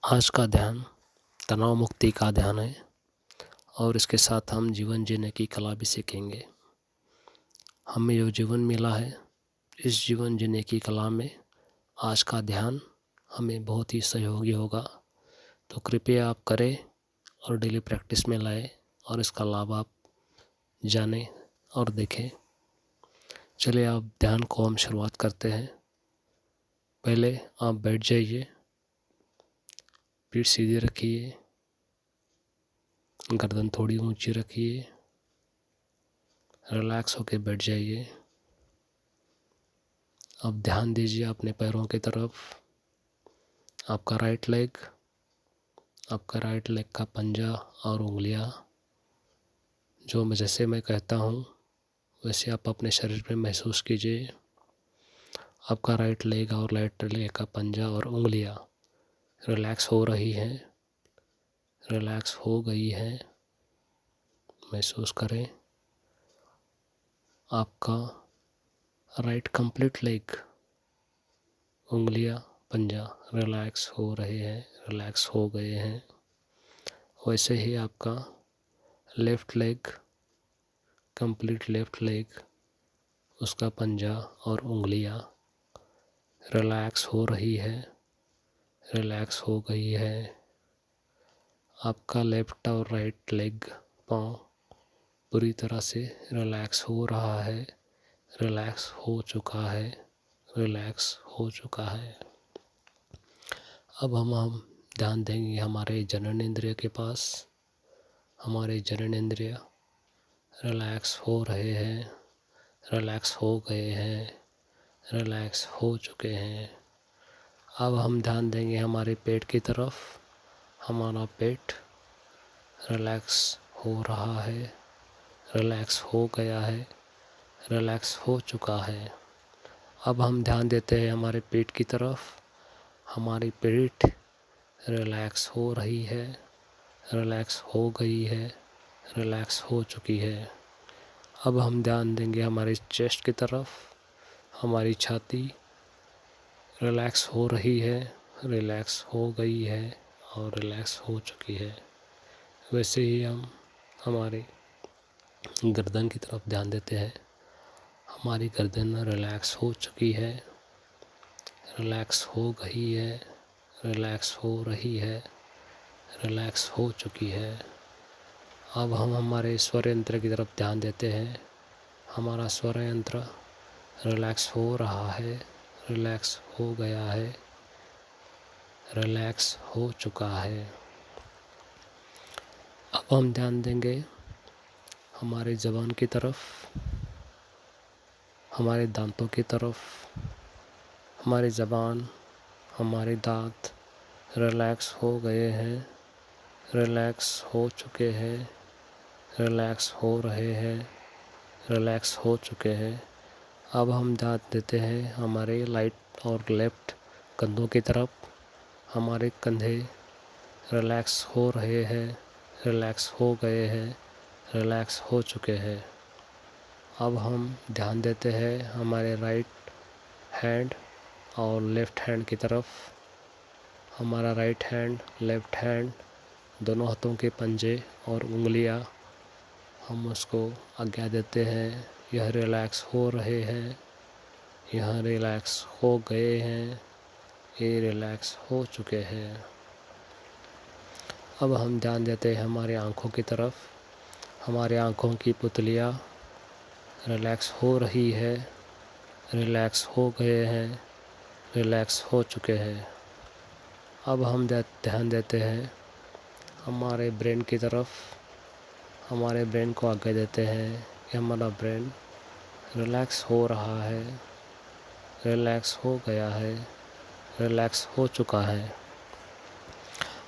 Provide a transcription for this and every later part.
आज का ध्यान तनाव मुक्ति का ध्यान है और इसके साथ हम जीवन जीने की कला भी सीखेंगे। हमें जो जीवन मिला है, इस जीवन जीने की कला में आज का ध्यान हमें बहुत ही सहयोगी होगा। तो कृपया आप करें और डेली प्रैक्टिस में लाएं और इसका लाभ आप जानें और देखें। चलिए आप ध्यान को हम शुरुआत करते हैं। पहले आप बैठ जाइए, पीठ सीधी रखिए, गर्दन थोड़ी ऊंची रखिए, रिलैक्स होकर बैठ जाइए। अब ध्यान दीजिए अपने पैरों की तरफ। आपका राइट लेग का पंजा और उंगलियां, जैसे मैं कहता हूँ वैसे आप अपने शरीर में महसूस कीजिए। आपका राइट लेग और लेफ्ट लेग का पंजा और उंगलियां रिलैक्स हो रही हैं, रिलैक्स हो गई हैं, महसूस करें। आपका राइट कंप्लीट लेग, उंगलियां, पंजा रिलैक्स हो रहे हैं, रिलैक्स हो गए हैं। वैसे ही आपका left leg, complete left leg, उसका पंजा और उंगलियां रिलैक्स हो रही है, रिलैक्स हो गई है। आपका लेफ्ट और राइट लेग, पाँव पूरी तरह से रिलैक्स हो रहा है, रिलैक्स हो चुका है, रिलैक्स हो चुका है। अब हम ध्यान देंगे हमारे जननेंद्रिय के पास। हमारे जननेंद्रिय रिलैक्स हो रहे हैं, रिलैक्स हो गए हैं, रिलैक्स हो चुके हैं। अब हम ध्यान देंगे हमारे पेट की तरफ। हमारा पेट रिलैक्स हो रहा है, रिलैक्स हो गया है, रिलैक्स हो चुका है। अब हम ध्यान देते हैं हमारे पेट की तरफ। हमारी पेट रिलैक्स हो रही है, रिलैक्स हो गई है, रिलैक्स हो चुकी है। अब हम ध्यान देंगे हमारी चेस्ट की तरफ। हमारी छाती रिलैक्स हो रही है, रिलैक्स हो गई है और रिलैक्स हो चुकी है। वैसे ही हम हमारे गर्दन की तरफ ध्यान देते हैं। हमारी गर्दन रिलैक्स हो चुकी है, रिलैक्स हो गई है, रिलैक्स हो रही है, रिलैक्स हो चुकी है। अब हम हमारे स्वर यंत्र की तरफ ध्यान देते हैं। हमारा स्वर यंत्र रिलैक्स हो रहा है, रिलैक्स हो गया है, रिलैक्स हो चुका है। अब हम ध्यान देंगे हमारे ज़बान की तरफ, हमारे दांतों की तरफ। हमारी ज़बान, हमारे दांत रिलैक्स हो गए हैं, रिलैक्स हो चुके हैं, रिलैक्स हो रहे हैं, रिलैक्स हो चुके हैं। अब हम ध्यान देते हैं हमारे राइट और लेफ्ट कंधों की तरफ। हमारे कंधे रिलैक्स हो रहे हैं, रिलैक्स हो गए हैं, रिलैक्स हो चुके हैं। अब हम ध्यान देते हैं हमारे राइट हैंड और लेफ्ट हैंड की तरफ। हमारा राइट हैंड, लेफ्ट हैंड, दोनों हाथों के पंजे और उंगलियां, हम उसको आज्ञा देते हैं यह रिलैक्स हो रहे हैं, यह रिलैक्स हो गए हैं, ये रिलैक्स हो चुके हैं। अब हम ध्यान देते हैं हमारी आँखों की तरफ। हमारे आँखों की पुतलियाँ रिलैक्स हो रही है, रिलैक्स हो गए हैं, रिलैक्स हो चुके हैं। अब हम ध्यान देते हैं हमारे ब्रेन की तरफ। हमारे ब्रेन को आगे देते हैं कि हमारा ब्रेन रिलैक्स हो रहा है, रिलैक्स हो गया है, रिलैक्स हो चुका है।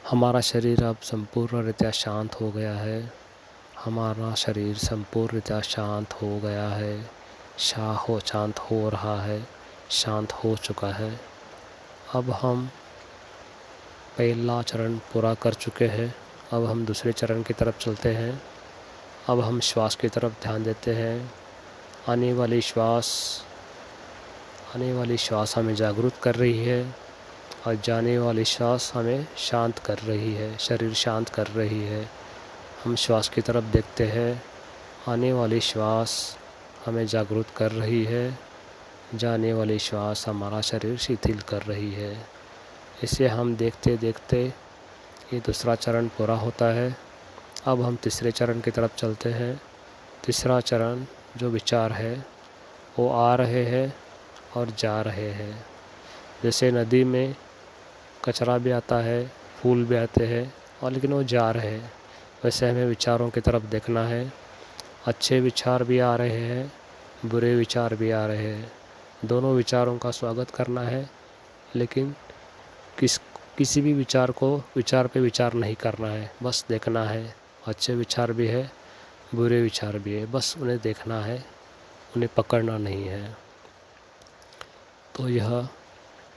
हमारा शरीर अब संपूर्ण रीत्या शांत हो गया है। हमारा शरीर संपूर्ण रीत्या शांत हो गया है, शांत हो रहा है, शांत हो चुका है। अब हम पहला चरण पूरा कर चुके हैं। अब हम दूसरे चरण की तरफ चलते हैं। अब हम श्वास की तरफ ध्यान देते हैं। आने वाली श्वास हमें जागरूक कर रही है। और जाने वाली श्वास हमें शांत कर रही है, शरीर शांत कर रही है। हम श्वास की तरफ देखते हैं, आने वाली श्वास हमें जागरूक कर रही है, जाने वाली श्वास हमारा शरीर शिथिल कर रही है। इसे हम देखते देखते ये दूसरा चरण पूरा होता है। अब हम तीसरे चरण की तरफ चलते हैं। तीसरा चरण जो विचार है वो आ रहे हैं और जा रहे हैं। जैसे नदी में कचरा भी आता है, फूल भी आते हैं और लेकिन वो जा रहे हैं, वैसे हमें विचारों की तरफ देखना है। अच्छे विचार भी आ रहे हैं, बुरे विचार भी आ रहे हैं, दोनों विचारों का स्वागत करना है। लेकिन किसी भी विचार को विचार पे विचार नहीं करना है, बस देखना है। अच्छे विचार भी है, बुरे विचार भी है, बस उन्हें देखना है, उन्हें पकड़ना नहीं है। तो यह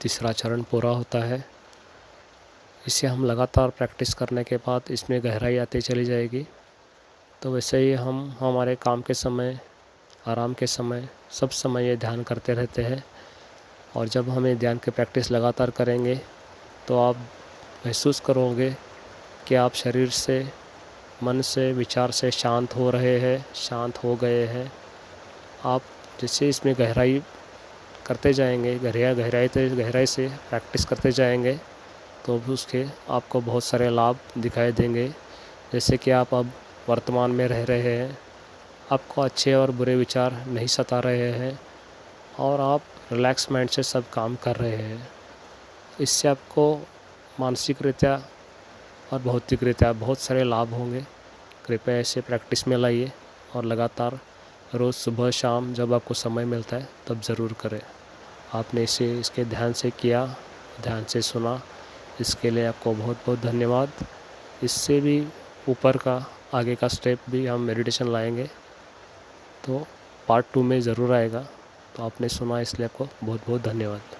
तीसरा चरण पूरा होता है। इसे हम लगातार प्रैक्टिस करने के बाद इसमें गहराई आती चली जाएगी। तो वैसे ही हम हमारे काम के समय, आराम के समय, सब समय ये ध्यान करते रहते हैं। और जब हम ये ध्यान की प्रैक्टिस लगातार करेंगे तो आप महसूस करोगे कि आप शरीर से, मन से, विचार से शांत हो रहे हैं, शांत हो गए हैं। आप जैसे इसमें गहराई करते जाएंगे, गहराई से प्रैक्टिस करते जाएंगे तो भी उसके आपको बहुत सारे लाभ दिखाई देंगे। जैसे कि आप अब वर्तमान में रह रहे हैं, आपको अच्छे और बुरे विचार नहीं सता रहे हैं और आप रिलैक्स माइंड से सब काम कर रहे हैं। इससे आपको मानसिक रीत्या और भौतिक रीत्या बहुत सारे लाभ होंगे। कृपया ऐसे प्रैक्टिस में लाइए और लगातार रोज़ सुबह शाम जब आपको समय मिलता है तब ज़रूर करें। आपने इसके ध्यान से किया, ध्यान से सुना, इसके लिए आपको बहुत बहुत धन्यवाद। इससे भी ऊपर का आगे का स्टेप भी हम मेडिटेशन लाएंगे, तो पार्ट 2 में ज़रूर आएगा। तो आपने सुना इसलिए आपको बहुत बहुत धन्यवाद।